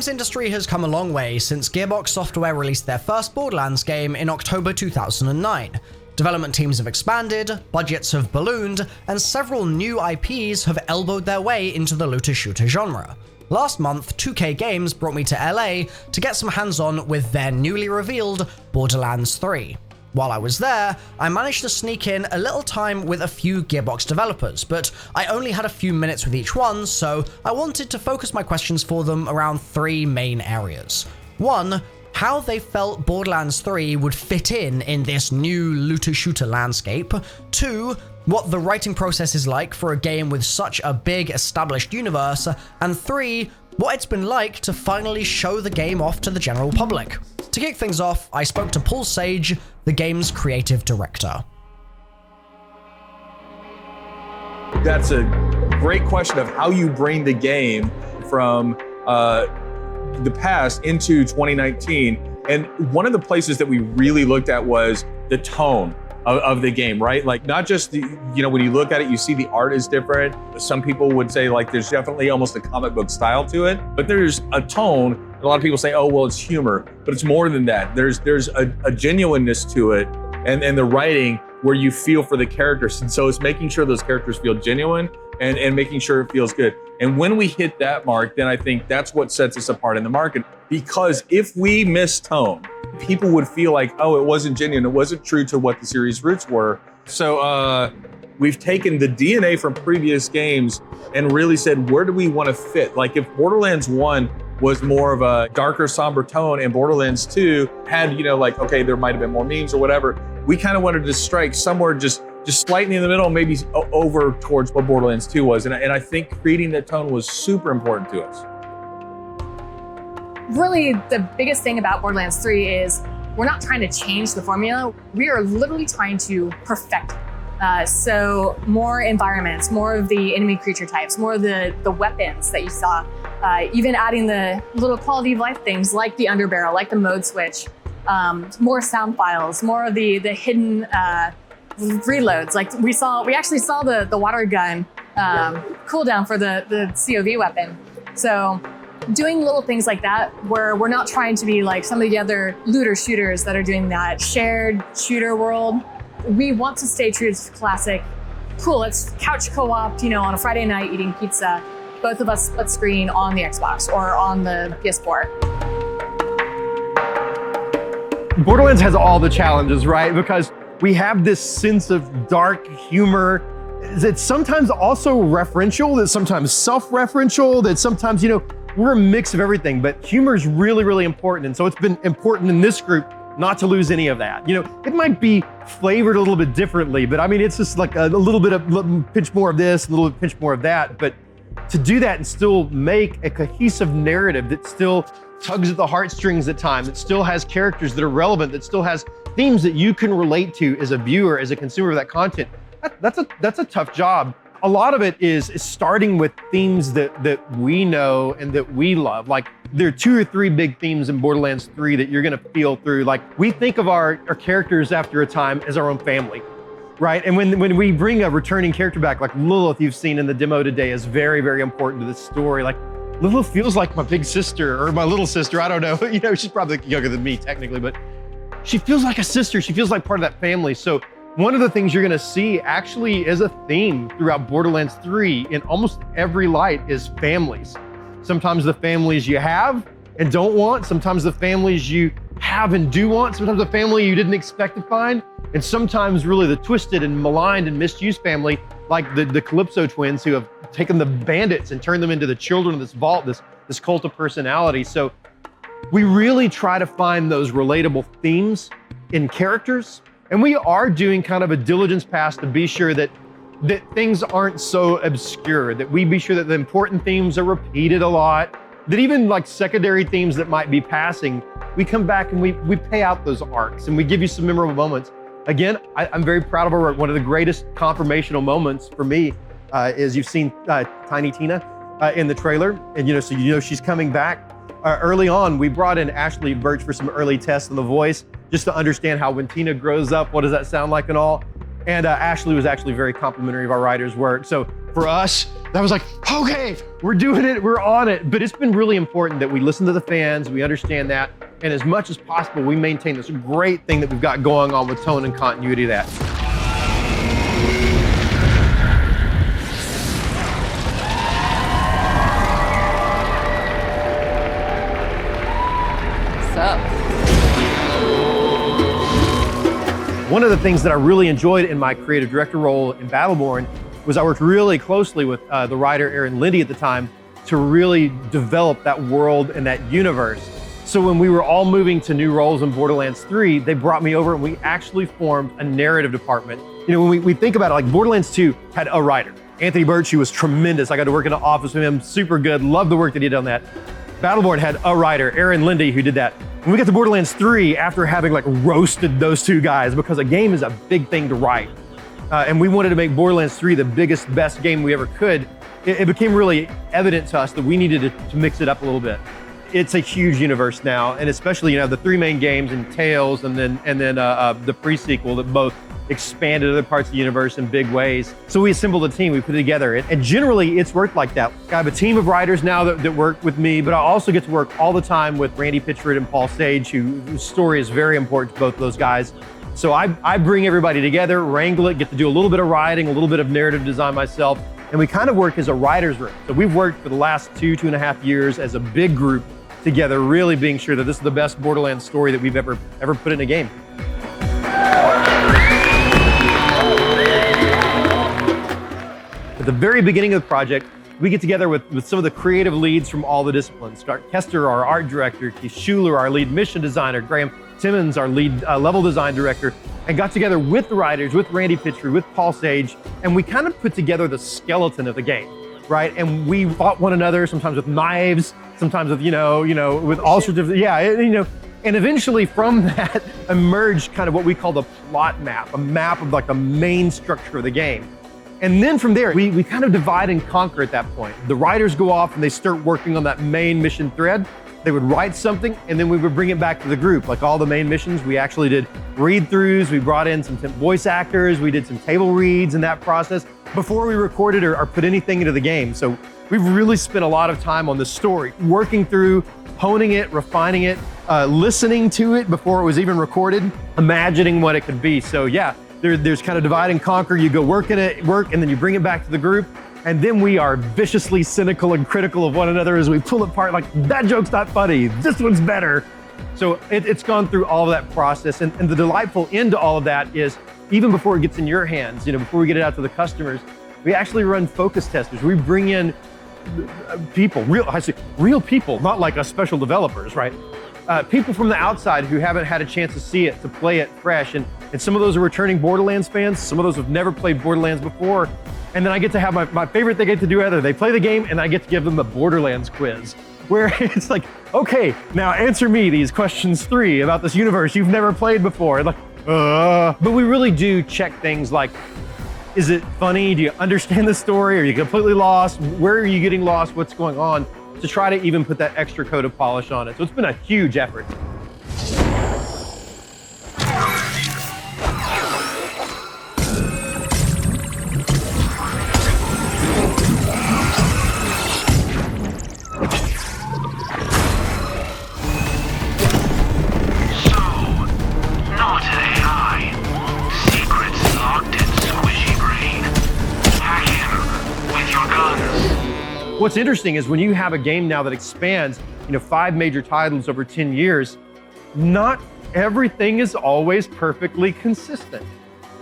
games industry has come a long way since Gearbox Software released their first Borderlands game in October 2009. Development teams have expanded, budgets have ballooned, and several new IPs have elbowed their way into the looter-shooter genre. Last month, 2K Games brought me to LA to get some hands-on with their newly revealed Borderlands 3. While I was there, I managed to sneak in a little time with a few Gearbox developers, but I only had a few minutes with each one, so I wanted to focus my questions for them around three main areas. 1, how they felt Borderlands 3 would fit in this new looter-shooter landscape. 2, what the writing process is like for a game with such a big established universe. And 3, what it's been like to finally show the game off to the general public. To kick things off, I spoke to Paul Sage, the game's creative director. That's a great question of how you bring the game from the past into 2019. And one of the places that we really looked at was the tone of the game, right? Like not just the, when you look at it, you see the art is different. Some people would say like there's definitely almost a comic book style to it, but there's a tone. A lot of people say, oh, well, it's humor, but it's more than that. There's a genuineness to it and the writing where you feel for the characters. And so it's making sure those characters feel genuine and making sure it feels good. And when we hit that mark, then I think that's what sets us apart in the market. Because if we miss tone, people would feel like, oh, it wasn't genuine. It wasn't true to what the series' roots were. So we've taken the DNA from previous games and really said, where do we want to fit? Like if Borderlands 1 was more of a darker, somber tone and Borderlands 2 had, like, okay, there might've been more memes or whatever. We kind of wanted to strike somewhere just slightly in the middle, maybe over towards what Borderlands 2 was. And I think creating that tone was super important to us. Really, the biggest thing about Borderlands 3 is we're not trying to change the formula. We are literally trying to perfect it. So more environments, more of the enemy creature types, more of the weapons that you saw, even adding the little quality of life things like the underbarrel, like the mode switch, more sound files, more of the hidden reloads. Like we actually saw the water gun cooldown for the COV weapon. So doing little things like that where we're not trying to be like some of the other looter shooters that are doing that shared shooter world. We want to stay true to classic. Cool, let's couch co-op, on a Friday night eating pizza. Both of us split screen on the Xbox or on the PS4. Borderlands has all the challenges, right? Because we have this sense of dark humor that's sometimes also referential, that's sometimes self-referential, that sometimes, we're a mix of everything, but humor is really, really important. And so it's been important in this group not to lose any of that. It might be flavored a little bit differently, but I mean, it's just like a little bit of pinch more of this, a little bit pinch more of that. But to do that and still make a cohesive narrative that still tugs at the heartstrings at times, that still has characters that are relevant, that still has themes that you can relate to as a viewer, as a consumer of that content, that's a tough job. A lot of it is starting with themes that we know and that we love. Like there are 2 or 3 big themes in Borderlands 3 that you're gonna feel through. Like we think of our characters after a time as our own family, right? And when we bring a returning character back, like Lilith you've seen in the demo today is very, very important to this story. Like Lilith feels like my big sister or my little sister, I don't know. She's probably younger than me technically, but she feels like a sister. She feels like part of that family. So one of the things you're gonna see actually as a theme throughout Borderlands 3 in almost every light is families. Sometimes the families you have and don't want, sometimes the families you have and do want, sometimes the family you didn't expect to find, and sometimes really the twisted and maligned and misused family, like the Calypso twins who have taken the bandits and turned them into the children of this vault, this cult of personality. So we really try to find those relatable themes in characters. And we are doing kind of a diligence pass to be sure that things aren't so obscure, that we be sure that the important themes are repeated a lot, that even like secondary themes that might be passing, we come back and we pay out those arcs and we give you some memorable moments. Again, I'm very proud of our work. One of the greatest confirmational moments for me is you've seen Tiny Tina in the trailer, and so she's coming back. Early on, we brought in Ashley Birch for some early tests on the voice, just to understand how when Tina grows up, what does that sound like and all. And Ashley was actually very complimentary of our writer's work. So for us, that was like, okay, we're doing it, we're on it. But it's been really important that we listen to the fans, we understand that, and as much as possible, we maintain this great thing that we've got going on with tone and continuity of that. What's up? One of the things that I really enjoyed in my creative director role in Battleborn was I worked really closely with the writer Aaron Lindy at the time to really develop that world and that universe. So when we were all moving to new roles in Borderlands 3, they brought me over and we actually formed a narrative department. You know, when we think about it, like Borderlands 2 had a writer. Anthony Birch, who was tremendous. I got to work in the office with him, super good, loved the work that he did on that. Battleborn had a writer, Aaron Lindy, who did that. When we got to Borderlands 3, after having like roasted those two guys, because a game is a big thing to write, and we wanted to make Borderlands 3 the biggest, best game we ever could, it became really evident to us that we needed to mix it up a little bit. It's a huge universe now, and especially, you know, the three main games and Tales, and then the pre-sequel that both expanded other parts of the universe in big ways. So we assembled a team, we put it together, and generally it's worked like that. I have a team of writers now that work with me, but I also get to work all the time with Randy Pitchford and Paul Sage, whose story is very important to both of those guys. So I bring everybody together, wrangle it, get to do a little bit of writing, a little bit of narrative design myself, and we kind of work as a writer's room. So we've worked for the last 2.5 years as a big group together, really being sure that this is the best Borderlands story that we've ever put in a game. At the very beginning of the project, we get together with some of the creative leads from all the disciplines. Scott Kester, our art director, Keith Schuler, our lead mission designer, Graham Timmons, our lead level design director, and got together with the writers, with Randy Pitchford, with Paul Sage, and we kind of put together the skeleton of the game, right? And we fought one another, sometimes with knives, sometimes with, you know, with all sorts of, and eventually from that emerged kind of what we call the plot map, a map of like the main structure of the game. And then from there, we kind of divide and conquer at that point. The writers go off and they start working on that main mission thread. They would write something and then we would bring it back to the group. Like all the main missions, we actually did read-throughs, we brought in some voice actors, we did some table reads in that process before we recorded or put anything into the game. So we've really spent a lot of time on the story, working through, honing it, refining it, listening to it before it was even recorded, imagining what it could be. So yeah, there's kind of divide and conquer. You go work, and then you bring it back to the group. And then we are viciously cynical and critical of one another as we pull apart, like, that joke's not funny, this one's better. So it's gone through all of that process. And the delightful end to all of that is, even before it gets in your hands, before we get it out to the customers, we actually run focus testers. We bring in people, real people, not like us special developers, right? People from the outside who haven't had a chance to see it, to play it fresh. And some of those are returning Borderlands fans. Some of those have never played Borderlands before. And then I get to have my favorite thing I get to do either. They play the game and I get to give them a Borderlands quiz, where it's like, okay, now answer me these questions 3 about this universe you've never played before. Like, But we really do check things like, is it funny? Do you understand the story? Are you completely lost? Where are you getting lost? What's going on? To try to even put that extra coat of polish on it. So it's been a huge effort. What's interesting is when you have a game now that expands, 5 major titles over 10 years, not everything is always perfectly consistent.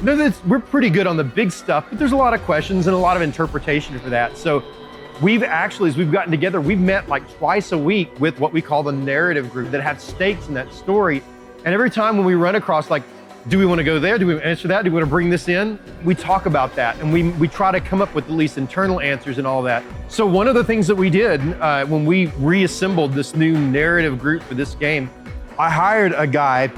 We're pretty good on the big stuff, but there's a lot of questions and a lot of interpretation for that. So we've actually, as we've gotten together, we've met like twice a week with what we call the narrative group that have stakes in that story. And every time when we run across like, do we want to go there? Do we answer that? Do we want to bring this in? We talk about that, and we try to come up with at least internal answers and all that. So one of the things that we did when we reassembled this new narrative group for this game, I hired a guy,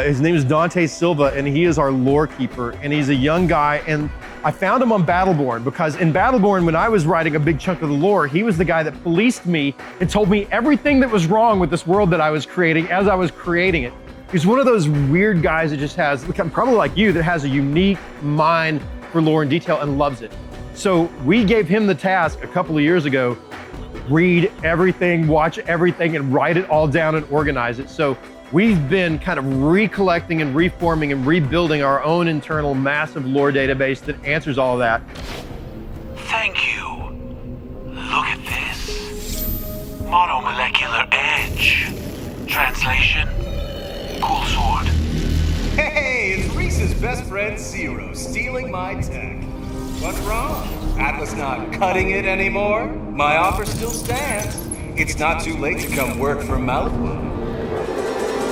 his name is Dante Silva, and he is our lore keeper, and he's a young guy, and I found him on Battleborn, because in Battleborn, when I was writing a big chunk of the lore, he was the guy that policed me and told me everything that was wrong with this world that I was creating as I was creating it. He's one of those weird guys that just has, probably like you, that has a unique mind for lore and detail and loves it. So we gave him the task a couple of years ago, read everything, watch everything, and write it all down and organize it. So we've been kind of recollecting and reforming and rebuilding our own internal massive lore database that answers all of that. Thank you. Look at this. Monomolecular edge. Translation, cool sword. Hey, it's Reese's best friend Zero stealing my tech. What's wrong? Atlas not cutting it anymore? My offer still stands. It's not too late to come work for Mouthwood.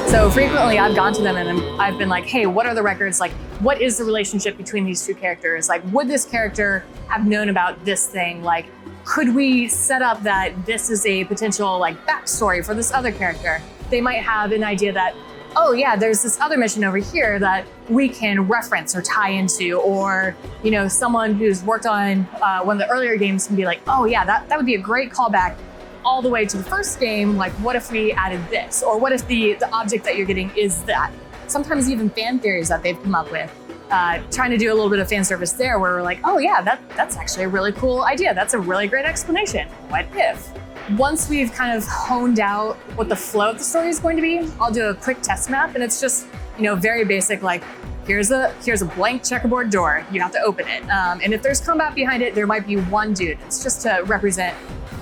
So frequently I've gone to them and I've been like, hey, what are the records? Like, what is the relationship between these two characters? Like, would this character have known about this thing? Like, could we set up that this is a potential like backstory for this other character? They might have an idea that, oh yeah, there's this other mission over here that we can reference or tie into, or, you know, someone who's worked on one of the earlier games can be like, oh yeah, that would be a great callback all the way to the first game. Like, what if we added this? Or what if the object that you're getting is that? Sometimes even fan theories that they've come up with, trying to do a little bit of fan service there where we're like, oh yeah, that's actually a really cool idea. That's a really great explanation. What if? Once we've kind of honed out what the flow of the story is going to be, I'll do a quick test map, and it's just, you know, very basic, like, here's a blank checkerboard door, you have to open it. And if there's combat behind it, there might be one dude. It's just to represent,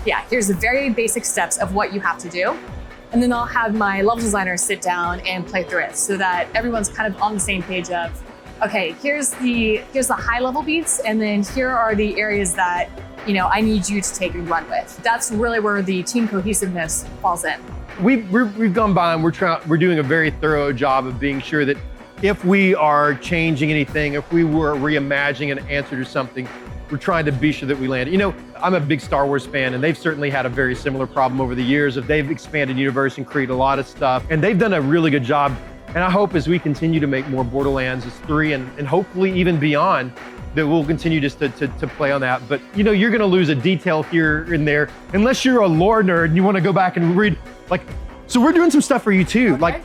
yeah, here's the very basic steps of what you have to do. And then I'll have my level designer sit down and play through it so that everyone's kind of on the same page of, okay, here's the high level beats, and then here are the areas that, you know, I need you to take and run with. That's really where the team cohesiveness falls in. We've gone by and we're doing a very thorough job of being sure that if we are changing anything, if we were reimagining an answer to something, we're trying to be sure that we land it. You know, I'm a big Star Wars fan, and they've certainly had a very similar problem over the years. They've expanded universe and created a lot of stuff, and they've done a really good job. And I hope as we continue to make more Borderlands 3 and hopefully even beyond, that we'll continue just to play on that. But you know, you're gonna lose a detail here and there, unless you're a lore nerd and you wanna go back and read, like, so we're doing some stuff for you too. Okay. Like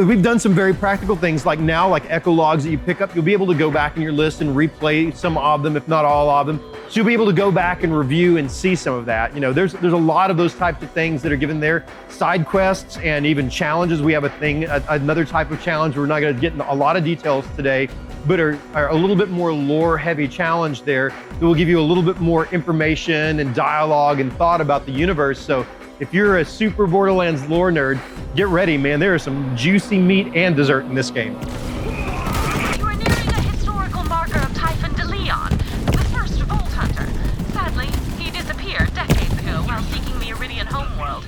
we've done some very practical things, like now, like echo logs that you pick up, you'll be able to go back in your list and replay some of them, if not all of them. So you'll be able to go back and review and see some of that. You know, there's a lot of those types of things that are given there. Side quests and even challenges. We have another type of challenge. We're not gonna get into a lot of details today, but are a little bit more lore heavy challenge there that will give you a little bit more information and dialogue and thought about the universe. So if you're a super Borderlands lore nerd, get ready, man. There is some juicy meat and dessert in this game. You are nearing a historical marker of Typhon de Leon, the first Vault Hunter. Sadly, he disappeared decades ago while seeking the Iridian homeworld.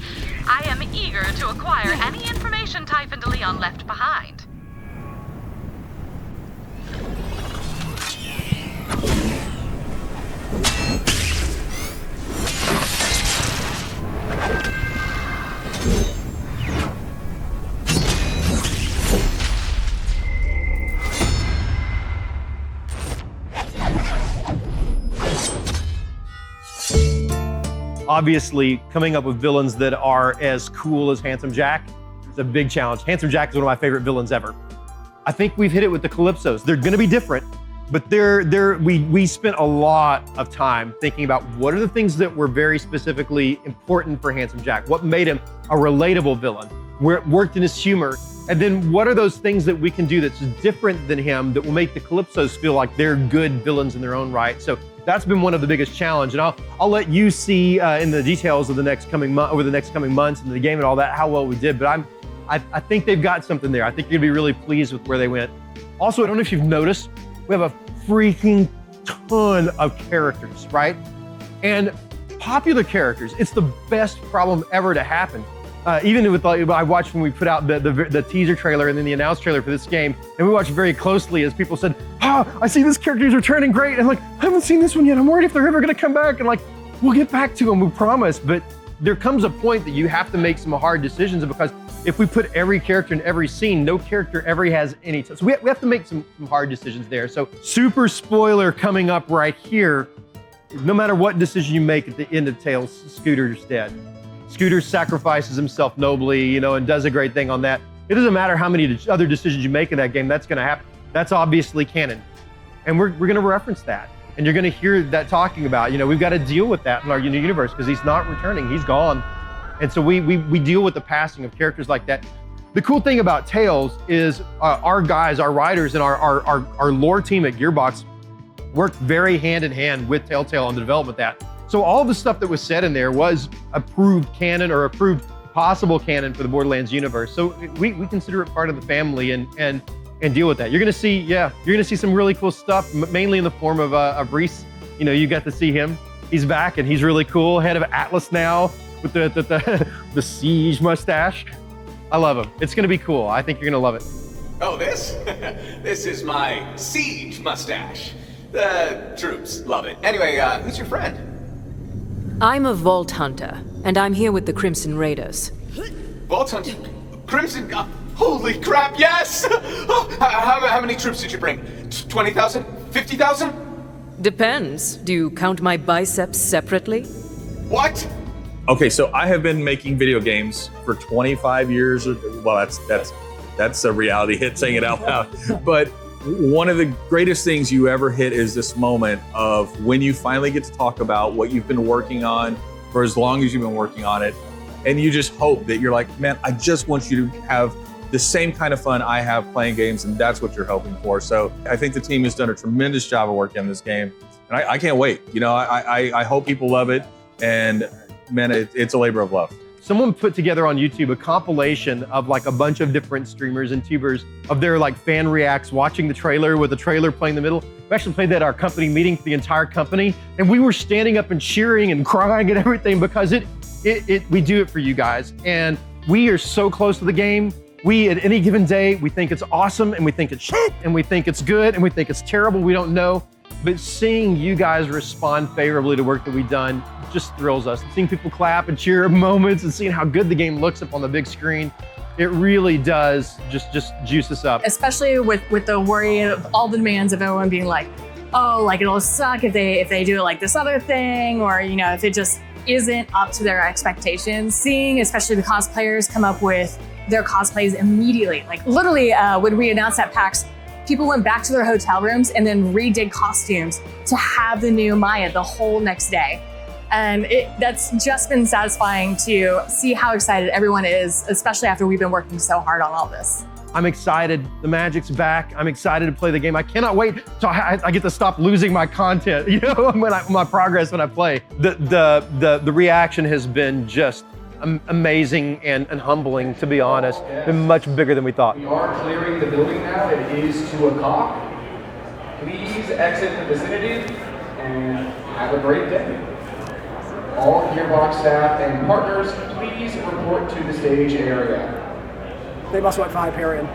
I am eager to acquire any information Typhon de Leon left behind. Obviously, coming up with villains that are as cool as Handsome Jack is a big challenge. Handsome Jack is one of my favorite villains ever. I think we've hit it with the Calypsos. They're gonna be different, but we spent a lot of time thinking about what are the things that were very specifically important for Handsome Jack, what made him a relatable villain, where it worked in his humor, and then what are those things that we can do that's different than him that will make the Calypsos feel like they're good villains in their own right. So that's been one of the biggest challenge, and I'll let you see in the details of the next coming months and the game and all that how well we did. But I think they've got something there. I think you're gonna be really pleased with where they went. Also, I don't know if you've noticed, we have a freaking ton of characters, right? And popular characters. It's the best problem ever to happen. Even with, I watched when we put out the teaser trailer and then the announced trailer for this game, and we watched very closely as people said, "Oh, I see this character is returning, great." And like, I haven't seen this one yet. I'm worried if they're ever gonna come back. And like, we'll get back to them, we promise. But there comes a point that you have to make some hard decisions, because if we put every character in every scene, no character ever has any. So we have to make some hard decisions there. So super spoiler coming up right here. No matter what decision you make at the end of Tales, Scooter's dead. Scooter sacrifices himself nobly, you know, and does a great thing on that. It doesn't matter how many other decisions you make in that game, that's gonna happen. That's obviously canon. And we're gonna reference that. And you're gonna hear that talking about, we've got to deal with that in our universe because he's not returning, he's gone. And so we deal with the passing of characters like that. The cool thing about Tales is our guys, our writers, and our lore team at Gearbox worked very hand in hand with Telltale on the development of that. So all the stuff that was said in there was approved canon or approved possible canon for the Borderlands universe. So we consider it part of the family and deal with that. You're gonna see some really cool stuff, mainly in the form of Reese. You got to see him. He's back and he's really cool. Head of Atlas now with the siege mustache. I love him. It's gonna be cool. I think you're gonna love it. Oh, this? This is my siege mustache. The troops love it. Anyway, who's your friend? I'm a Vault Hunter, and I'm here with the Crimson Raiders. Vault Hunter? Crimson? Holy crap, yes! How many troops did you bring? 20,000? 50,000? Depends. Do you count my biceps separately? What? Okay, so I have been making video games for 25 years. Well, that's a reality hit saying it out loud. But one of the greatest things you ever hit is this moment of when you finally get to talk about what you've been working on for as long as you've been working on it. And you just hope that you're like, man, I just want you to have the same kind of fun I have playing games, and that's what you're hoping for. So I think the team has done a tremendous job of working on this game. And I can't wait. I hope people love it. And man, it's a labor of love. Someone put together on YouTube a compilation of like a bunch of different streamers and tubers of their like fan reacts, watching the trailer with the trailer playing in the middle. We actually played that at our company meeting for the entire company. And we were standing up and cheering and crying and everything because we do it for you guys. And we are so close to the game. We, at any given day, we think it's awesome and we think it's shit and we think it's good and we think it's terrible. We don't know. But seeing you guys respond favorably to work that we've done just thrills us. Seeing people clap and cheer at moments and seeing how good the game looks up on the big screen, it really does just juice us up. Especially with the worry of all the demands of everyone being like, oh, like it'll suck if they do it like this other thing, or if it just isn't up to their expectations. Seeing especially the cosplayers come up with their cosplays immediately. Like literally when we announced at PAX, people went back to their hotel rooms and then redid costumes to have the new Maya the whole next day. And that's just been satisfying to see how excited everyone is, especially after we've been working so hard on all this. I'm excited. The magic's back. I'm excited to play the game. I cannot wait so I get to stop losing my content, my progress when I play. The reaction has been just amazing and humbling, to be honest. Been much bigger than we thought. We are clearing the building now. It is 2 o'clock. Please exit the vicinity and have a great day. All Gearbox staff and partners, please report to the stage area. They must want Hyperion.